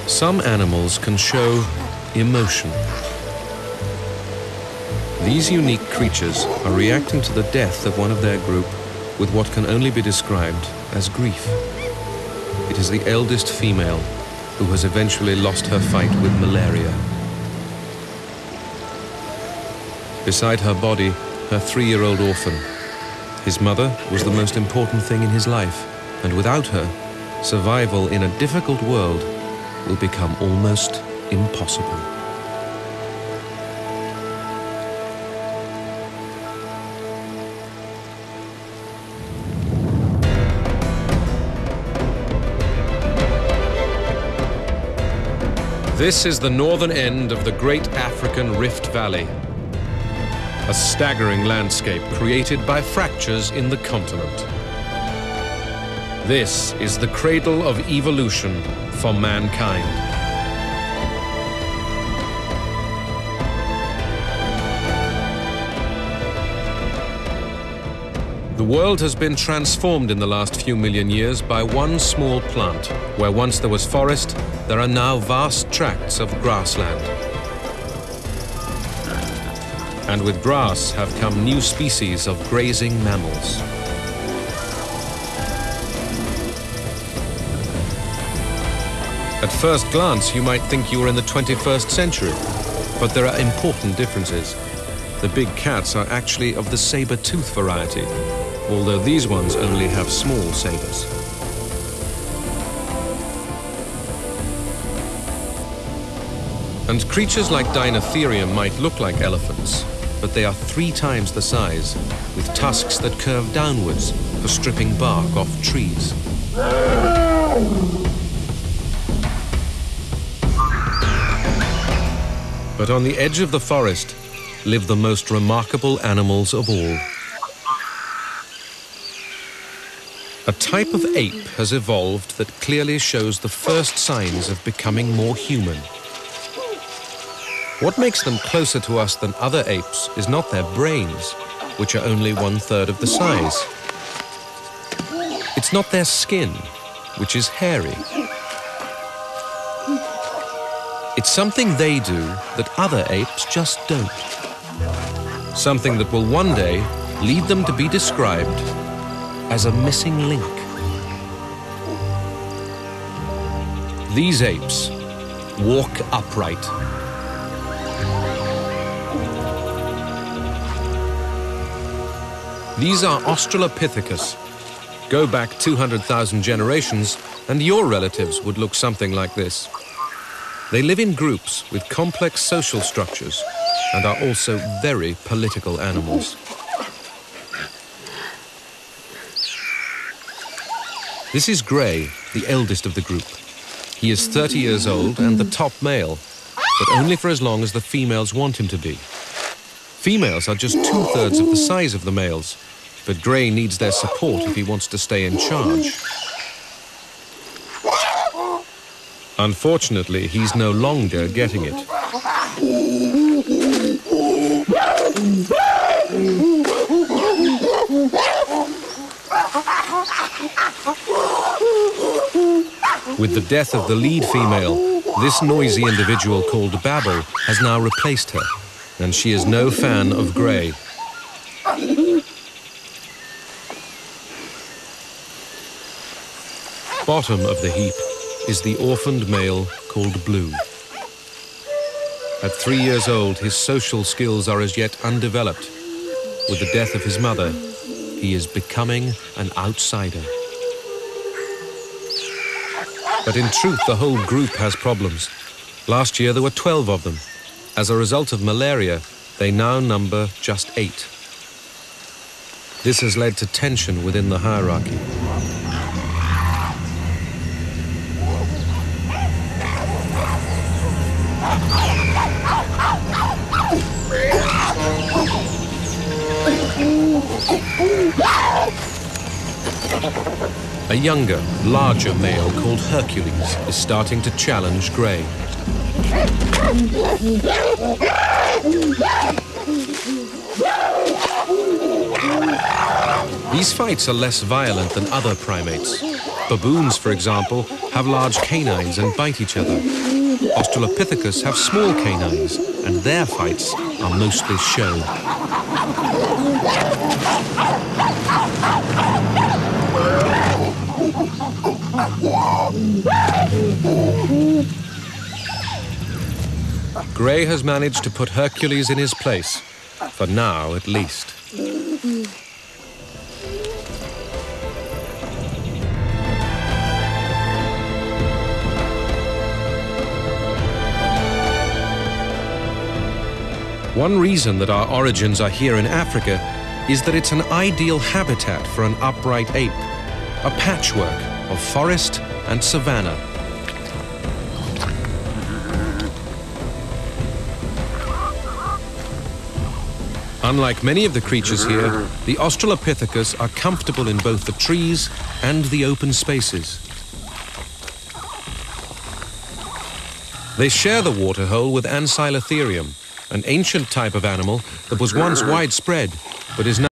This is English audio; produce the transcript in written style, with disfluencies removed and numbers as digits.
Some animals can show emotion. These unique creatures are reacting to the death of one of their group with what can only be described as grief. It is the eldest female who has eventually lost her fight with malaria. Beside her body, her 3-year-old orphan. His mother was the most important thing in his life, and without her, survival in a difficult world will become almost impossible. This is the northern end of the great African Rift Valley, a staggering landscape created by fractures in the continent. This is the cradle of evolution for mankind. The world has been transformed in the last few million years by one small plant. Where once there was forest, there are now vast tracts of grassland. And with grass have come new species of grazing mammals. At first glance, you might think you were in the 21st century, but there are important differences. The big cats are actually of the saber-tooth variety, although these ones only have small sabers. And creatures like Dinotherium might look like elephants, but they are 3 times the size, with tusks that curve downwards for stripping bark off trees. But on the edge of the forest live the most remarkable animals of all. A type of ape has evolved that clearly shows the first signs of becoming more human. What makes them closer to us than other apes is not their brains, which are only 1/3 of the size. It's not their skin, which is hairy. It's something they do that other apes just don't. Something that will one day lead them to be described as a missing link. These apes walk upright. These are Australopithecus. Go back 200,000 generations and your relatives would look something like this. They live in groups with complex social structures and are also very political animals. This is Gray, the eldest of the group. He is 30 years old and the top male, but only for as long as the females want him to be. Females are just 2/3 of the size of the males, but Gray needs their support if he wants to stay in charge. Unfortunately, he's no longer getting it. With the death of the lead female, this noisy individual called Babel has now replaced her, and she is no fan of Gray. Bottom of the heap is the orphaned male called Blue. At 3 years old, his social skills are as yet undeveloped. With the death of his mother, he is becoming an outsider. But in truth, the whole group has problems. Last year, there were 12 of them. As a result of malaria, they now number just 8. This has led to tension within the hierarchy. A younger, larger male called Hercules is starting to challenge Gray. These fights are less violent than other primates, Baboons, for example, have large canines and bite each other. Australopithecus have small canines, and their fights are mostly show. Gray has managed to put Hercules in his place, for now at least. One reason that our origins are here in Africa is that it's an ideal habitat for an upright ape, a patchwork of forest and savanna. Unlike many of the creatures here, the Australopithecus are comfortable in both the trees and the open spaces. They share the waterhole with Ancylitherium, an ancient type of animal that was once widespread, but is now